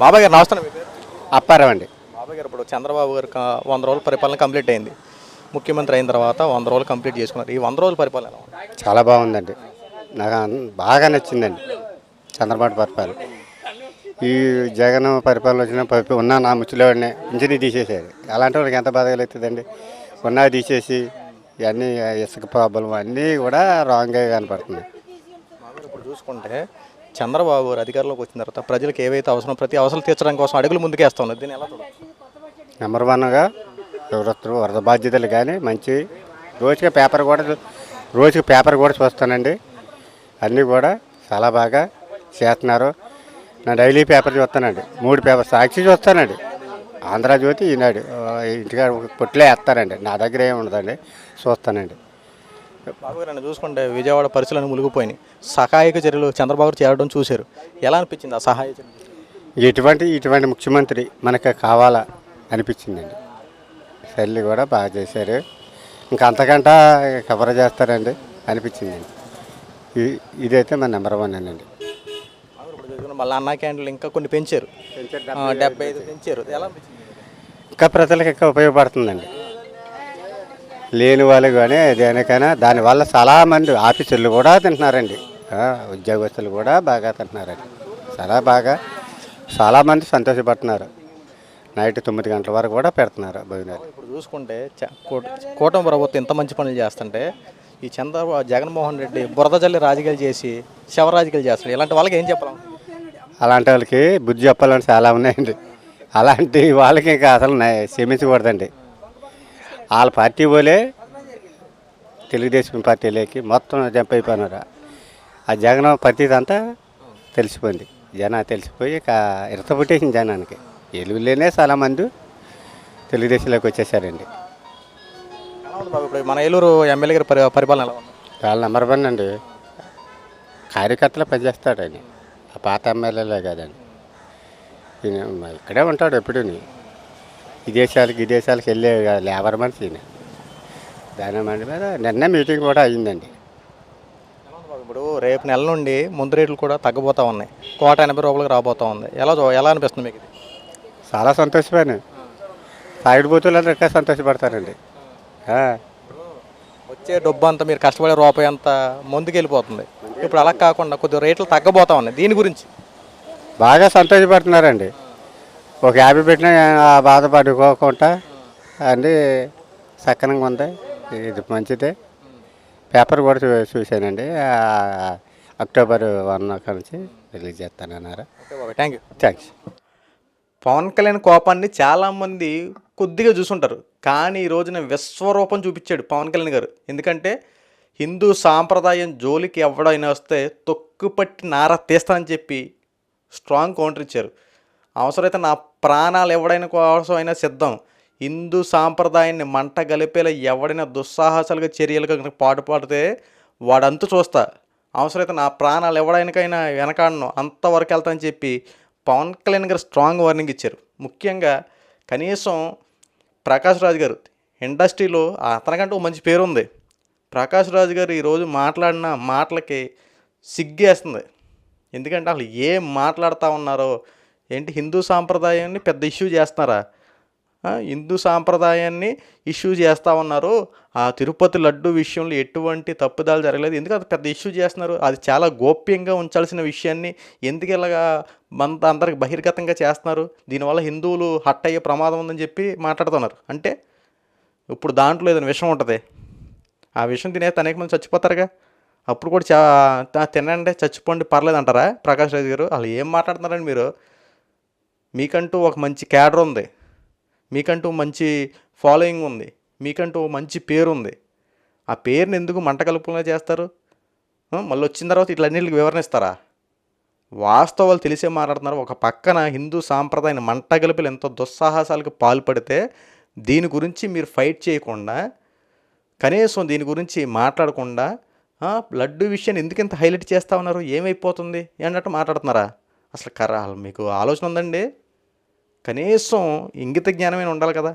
బాబాయ్ గారు నమస్తే, మీ పేరు? అప్పారావు అండి. బాబాయ్ గారు, ఇప్పుడు చంద్రబాబు గారు 100 రోజుల పరిపాలన కంప్లీట్ అయింది. ముఖ్యమంత్రి అయిన తర్వాత 100 రోజులు కంప్లీట్ చేసుకున్నారు. ఈ 100 రోజుల పరిపాలన ఎలా ఉంది? చాలా బాగుందండి. నాకు బాగా నచ్చిందండి చంద్రబాబు పరిపాలన. ఈ జగన్ పరిపాలన వచ్చిన ఉన్న నా ముచ్చులేవాడిని ఇంజనీ తీసేసారు. అలాంటి వాళ్ళకి ఎంత బాధ కలుగుతుందండి. ఉన్నది తీసేసి ఇవన్నీ ఇసుక ప్రాబ్లం అన్నీ కూడా రాంగ్గా కనపడుతున్నాయి. బాబాయ్ ఇప్పుడు చూసుకుంటే చంద్రబాబు గారు అధికారంలోకి వచ్చిన తర్వాత ప్రజలకు ఏవైతే అవసరం ప్రతి అవసరం తీర్చడం కోసం అడుగులు ముందుకేస్తా ఉన్నారు. దీన్ని ఎలా చూడవచ్చు? నెంబర్ వన్గా ఎవరొస్తారు వరద బాధ్యతలు కానీ మంచి రోజుకి పేపర్ కూడా చూస్తానండి. అన్నీ కూడా చాలా బాగా చేస్తున్నారు. నా డైలీ పేపర్ చూస్తానండి. 3 పేపర్ సాక్షి చూస్తానండి, ఆంధ్రజ్యోతి, ఈనాడు. ఇంటికాడ పొట్లే వేస్తానండి. నా దగ్గర ఏమి ఉండదండి, చూస్తానండి. బాబు గారు చూసుకుంటే విజయవాడ పరిస్థితులను మునిగిపోయినాయి. సహాయక చర్యలు చంద్రబాబు చేరడం చూశారు. ఎలా అనిపించింది ఆ సహాయ చర్యలు? ఇటువంటి ముఖ్యమంత్రి మనకు కావాలా అనిపించిందండి. తల్లి కూడా బాగా చేశారు. ఇంకా అంతకంటే కవర్ చేస్తారండి అనిపించిందండి. ఇదైతే మన నెంబర్ 1 అండి. మళ్ళీ అన్నా క్యాంటీన్లు ఇంకా కొన్ని పెంచారు, 75 పెంచారు. ఎలా అనిపించింది? ఇంకా ప్రజలకు ఇంకా ఉపయోగపడుతుందండి. లేని వాళ్ళు కానీ దేనికైనా దానివల్ల చాలామంది ఆఫీసర్లు కూడా తింటున్నారండి, ఉద్యోగస్తులు కూడా బాగా తింటున్నారండి. చాలామంది సంతోషపడుతున్నారు. నైట్ 9 గంటల వరకు కూడా పెడుతున్నారు భోజనాలు. ఇప్పుడు చూసుకుంటే కూటమి ప్రభుత్వం ఇంత మంచి పనులు చేస్తుంటే ఈ జగన్మోహన్ రెడ్డి బురద జల్లి రాజకీయాలు చేసి శవ రాజకీయాలు చేస్తాడు. ఇలాంటి వాళ్ళకి ఏం చెప్పాలి? అలాంటి వాళ్ళకి బుద్ధి చెప్పాలని చాలా ఉన్నాయండి. అలాంటి వాళ్ళకి ఇంకా అసలు క్షమించకూడదండి. వాళ్ళ పార్టీ పోలే తెలుగుదేశం పార్టీలోకి మొత్తం జంప్ అయిపోయినారు. ఆ జగన్ ప్రతిది అంతా తెలిసిపోయింది. తెలిసిపోయి ఇరతపుట్టేసింది జనానికి. ఎలుగులేనే చాలామంది తెలుగుదేశంలోకి వచ్చేసారండి. ఇప్పుడు మన ఏలూరు ఎమ్మెల్యే గారి పరిపాలన ఎలా ఉంది? చాలా నెంబర్ 1 అండి. కార్యకర్తలు పనిచేస్తాడని. ఆ పాత ఎమ్మెల్యేలే కాదండి. ఇక్కడే ఉంటాడు ఎప్పుడూ. విదేశాలకు వెళ్ళే లేబర్ మనిషి. దాని మంది మీద నిన్న మీటింగ్ కూడా అయ్యిందండి. ఇప్పుడు రేపు నెల నుండి ముందు రేట్లు కూడా తగ్గబోతూ ఉన్నాయి. 180 రూపాయలకు రాబోతూ ఉంది. ఎలా అనిపిస్తుంది మీకు? చాలా సంతోషమైన సాయుడు బూతులందరూ ఇంకా సంతోషపడతారండి. వచ్చే డబ్బు అంతా మీరు కష్టపడే రూపాయి అంతా ముందుకు వెళ్ళిపోతుంది. ఇప్పుడు అలా కాకుండా కొద్దిగా రేట్లు తగ్గబోతా ఉన్నాయి. దీని గురించి బాగా సంతోషపడుతున్నారండి. ఒక 50 పెట్టినా బాధపడుకోకుండా అన్నీ సక్రమంగా ఉంది. ఇది మంచిదే. పేపర్ కూడా చూశానండి. అక్టోబర్ 1 నుంచి రిలీజ్ చేస్తానన్నారు. థ్యాంక్స్. పవన్ కళ్యాణ్ కోపాన్ని చాలామంది కొద్దిగా చూసుంటారు, కానీ ఈ రోజున విశ్వరూపం చూపించాడు పవన్ కళ్యాణ్ గారు. ఎందుకంటే హిందూ సాంప్రదాయం జోలికి ఎవడైనా వస్తే తొక్కుపట్టి నార తీస్తానని చెప్పి స్ట్రాంగ్ కౌంటర్ ఇచ్చారు. అవసరమైతే నా ప్రాణాలు ఎవడైనా కోసం అయినా సిద్ధం, హిందూ సాంప్రదాయాన్ని మంట గలిపేలా ఎవడైనా దుస్సాహసాలుగా చర్యలుగా పాటుపడితే వాడంతు చూస్తా, అవసరమైతే నా ప్రాణాలు ఎవడైనాకైనా వెనకాడను, అంతవరకు వెళ్తానని చెప్పి పవన్ కళ్యాణ్ గారు స్ట్రాంగ్ వార్నింగ్ ఇచ్చారు. ముఖ్యంగా కనీసం ప్రకాష్ రాజ్ గారు ఇండస్ట్రీలో అతనికంటూ మంచి పేరు ఉంది. ప్రకాష్ రాజ్ గారు ఈరోజు మాట్లాడిన మాటలకి సిగ్గేస్తుంది. ఎందుకంటే అసలు ఏం మాట్లాడుతూ ఉన్నారో ఏంటి, హిందూ సాంప్రదాయాన్ని పెద్ద ఇష్యూ చేస్తున్నారా? హిందూ సాంప్రదాయాన్ని ఇష్యూ చేస్తూ ఉన్నారు. ఆ తిరుపతి లడ్డు విషయంలో ఎటువంటి తప్పుదాలు జరగలేదు, ఎందుకు అది పెద్ద ఇష్యూ చేస్తున్నారు? అది చాలా గోప్యంగా ఉంచాల్సిన విషయాన్ని ఎందుకు ఇలాగా అందరికి బహిర్గతంగా చేస్తున్నారు? దీనివల్ల హిందువులు హట్ అయ్యే ప్రమాదం ఉందని చెప్పి మాట్లాడుతున్నారు. అంటే ఇప్పుడు దాంట్లో ఏదైనా విషయం ఉంటుంది, ఆ విషయం తినేస్తే అనేక మంది చచ్చిపోతారుగా. అప్పుడు కూడా తినండి చచ్చిపోండి పర్లేదు అంటారా ప్రకాష్ రాజ్ గారు? అసలు ఏం మాట్లాడుతున్నారండి మీరు? మీకంటూ ఒక మంచి క్యాడర్ ఉంది, మీకంటూ మంచి ఫాలోయింగ్ ఉంది, మీకంటూ మంచి పేరు ఉంది. ఆ పేరుని ఎందుకు మంట కలుపుకునే చేస్తారు? మళ్ళీ వచ్చిన తర్వాత ఇట్లన్నిటికి వివరణిస్తారా? వాస్తవాలు తెలిసే మాట్లాడుతున్నారు. ఒక పక్కన హిందూ సాంప్రదాయాన్ని మంట గలిపి ఎంతో దుస్సాహసాలకు పాల్పడితే దీని గురించి మీరు ఫైట్ చేయకుండా, కనీసం దీని గురించి మాట్లాడకుండా లడ్డు విషయాన్ని ఎందుకు ఇంత హైలైట్ చేస్తూ ఉన్నారు? ఏమైపోతుంది అన్నట్టు మాట్లాడుతున్నారా? అసలు మీకు ఆలోచన ఉందండి? కనీసం ఇంగిత జ్ఞానమైన ఉండాలి కదా.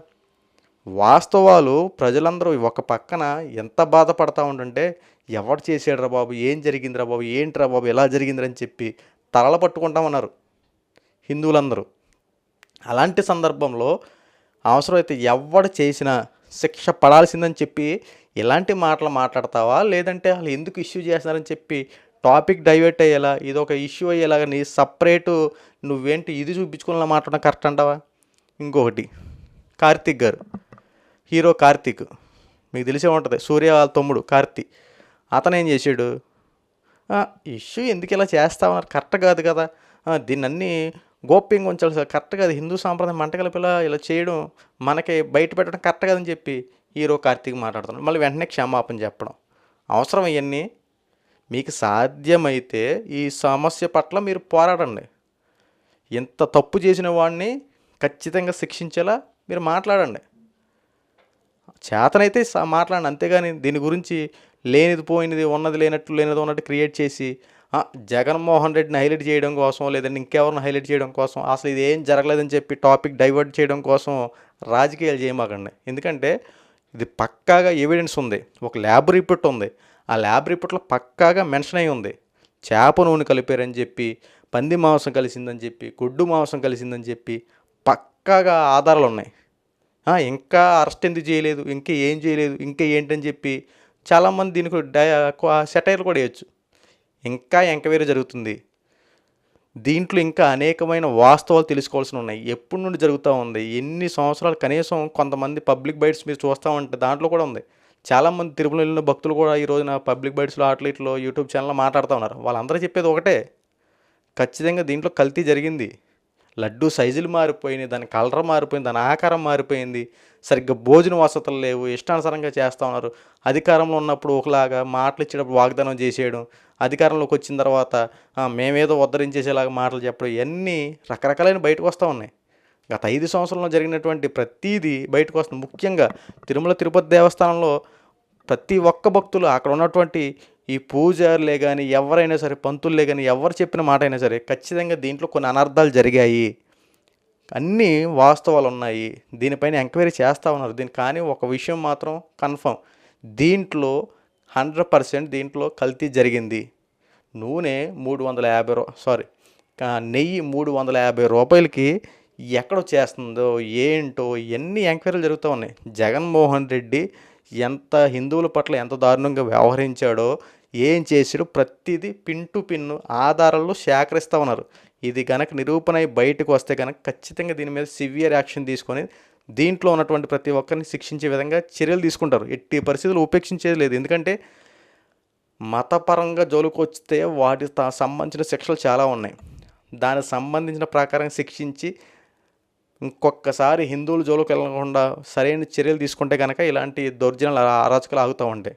వాస్తవాలు ప్రజలందరూ ఒక పక్కన ఎంత బాధపడతా ఉంటుంటే, ఎవరు చేసాడురా బాబు, ఏం జరిగిందిరా బాబు, ఏంట్రా బాబు ఎలా జరిగిందిరని చెప్పి తలలు పట్టుకుంటామన్నారు హిందువులందరూ. అలాంటి సందర్భంలో అవసరమైతే ఎవడు చేసినా శిక్ష పడాల్సిందని చెప్పి ఇలాంటి మాటలు మాట్లాడతావా, లేదంటే వాళ్ళు ఎందుకు ఇష్యూ చేస్తున్నారని చెప్పి టాపిక్ డైవర్ట్ అయ్యేలా ఇది ఒక ఇష్యూ అయ్యేలాగా నీ సపరేటు నువ్వేంటి ఇది చూపించుకునేలా మాట్లాడడం కరెక్ట్ అంటావా? ఇంకొకటి కార్తీక్ గారు, హీరో కార్తీక్ మీకు తెలిసే ఉంటుంది, సూర్య వాళ్ళ తమ్ముడు కార్తీక్. అతను ఏం చేశాడు, ఇష్యూ ఎందుకు ఇలా చేస్తామన్నారు, కరెక్ట్ కాదు కదా, దీన్ని అన్నీ గోప్యంగా ఉంచాలి సార్, కరెక్ట్ కాదు, హిందూ సాంప్రదాయం మంటగలిపేలా ఇలా చేయడం మనకి బయట పెట్టడం కరెక్ట్ కాదని చెప్పి హీరో కార్తీక్ మాట్లాడుతున్నాడు. మళ్ళీ వెంటనే క్షమాపణ చెప్పడం అవసరం. ఇవన్నీ మీకు సాధ్యమైతే ఈ సమస్య పట్ల మీరు పోరాడండి. ఎంత తప్పు చేసిన వాడిని ఖచ్చితంగా శిక్షించేలా మీరు మాట్లాడండి. చేతనైతే మాట్లాడండి, అంతేగాని దీని గురించి లేనిది పోయినది ఉన్నది లేనట్టు లేనిది ఉన్నట్టు క్రియేట్ చేసి జగన్మోహన్ రెడ్డిని హైలైట్ చేయడం కోసం లేదంటే ఇంకెవరిని హైలైట్ చేయడం కోసం అసలు ఇది ఏం జరగలేదని చెప్పి టాపిక్ డైవర్ట్ చేయడం కోసం రాజకీయాలు చేయమాకండి. ఎందుకంటే ఇది పక్కాగా ఎవిడెన్స్ ఉంది, ఒక ల్యాబ్ రిపోర్ట్ ఉంది, ఆ ల్యాబ్ రిపోర్ట్లో పక్కాగా మెన్షన్ అయి ఉంది. చేప నూనె కలిపారని చెప్పి, పంది మాంసం కలిసిందని చెప్పి, గుడ్డు మాంసం కలిసిందని చెప్పి పక్కాగా ఆధారాలు ఉన్నాయి. ఇంకా అరెస్ట్ ఎందుకు చేయలేదు, ఇంకా ఏం చేయలేదు, ఇంకా ఏంటని చెప్పి చాలామంది దీనికి సెటైర్లు కూడా వేయచ్చు. ఇంకా ఎంక్వైరీ జరుగుతుంది, దీంట్లో ఇంకా అనేకమైన వాస్తవాలు తెలుసుకోవాల్సి ఉన్నాయి. ఎప్పటి నుండి జరుగుతూ ఉంది, ఎన్ని సంవత్సరాలు, కనీసం కొంతమంది పబ్లిక్ బైట్స్ మీరు చూస్తూ ఉంటే దాంట్లో కూడా ఉంది. చాలామంది తిరుమల వెళ్ళిన భక్తులు కూడా ఈ రోజున పబ్లిక్ బైట్స్లో ఇట్లో యూట్యూబ్ ఛానల్లో మాట్లాడుతూ ఉన్నారు. వాళ్ళందరూ చెప్పేది ఒకటే, ఖచ్చితంగా దీంట్లో కల్తీ జరిగింది. లడ్డు సైజులు మారిపోయినాయి, దాని కలర్ మారిపోయింది, దాని ఆకారం మారిపోయింది, సరిగ్గా భోజన వసతులు లేవు, ఇష్టానుసారంగా చేస్తూ ఉన్నారు. అధికారంలో ఉన్నప్పుడు ఒకలాగా మాటలు ఇచ్చేటప్పుడు వాగ్దానం చేసేయడం, అధికారంలోకి వచ్చిన తర్వాత మేమేదో ఉద్ధరించేసేలాగా మాటలు చెప్పడం, ఇవన్నీ రకరకాలైన బయటకు వస్తూ ఉన్నాయి. గత 5 సంవత్సరంలో జరిగినటువంటి ప్రతీది బయటకు వస్తుంది. ముఖ్యంగా తిరుమల తిరుపతి దేవస్థానంలో ప్రతి ఒక్క భక్తులు అక్కడ ఉన్నటువంటి ఈ పూజారులే కానీ ఎవరైనా సరే, పంతులే కానీ ఎవరు చెప్పిన మాట అయినా సరే ఖచ్చితంగా దీంట్లో కొన్ని అనర్థాలు జరిగాయి, అన్నీ వాస్తవాలు ఉన్నాయి, దీనిపైన ఎంక్వైరీ చేస్తూ ఉన్నారు. కానీ ఒక విషయం మాత్రం కన్ఫర్మ్, దీంట్లో 100% దీంట్లో కల్తీ జరిగింది. నూనె 350 నెయ్యి 350 రూపాయలకి ఎక్కడ చేస్తుందో ఏంటో ఇవన్నీ ఎంక్వైరీలు జరుగుతూ ఉన్నాయి. జగన్మోహన్ రెడ్డి ఎంత హిందువుల పట్ల ఎంత దారుణంగా వ్యవహరించాడో, ఏం చేసాడో ప్రతిదీ పిన్ టు పిన్ను ఆధారాలు సేకరిస్తూ ఉన్నారు. ఇది కనుక నిరూపణ అయి బయటకు వస్తే కనుక ఖచ్చితంగా దీని మీద సివియర్ యాక్షన్ తీసుకొని దీంట్లో ఉన్నటువంటి ప్రతి ఒక్కరిని శిక్షించే విధంగా చర్యలు తీసుకుంటారు. ఎట్టి పరిస్థితులు ఉపేక్షించేది లేదు. ఎందుకంటే మతపరంగా జోలికి వస్తే వాటి సంబంధించిన శిక్షలు చాలా ఉన్నాయి. దానికి సంబంధించిన ప్రకారం శిక్షించి ఇంకొకసారి హిందువుల జోలికి వెళ్ళకుండా సరైన చర్యలు తీసుకుంటే కనుక ఇలాంటి దౌర్జన్యాలు అరాచకాలు ఆగుతూ ఉంటాయి.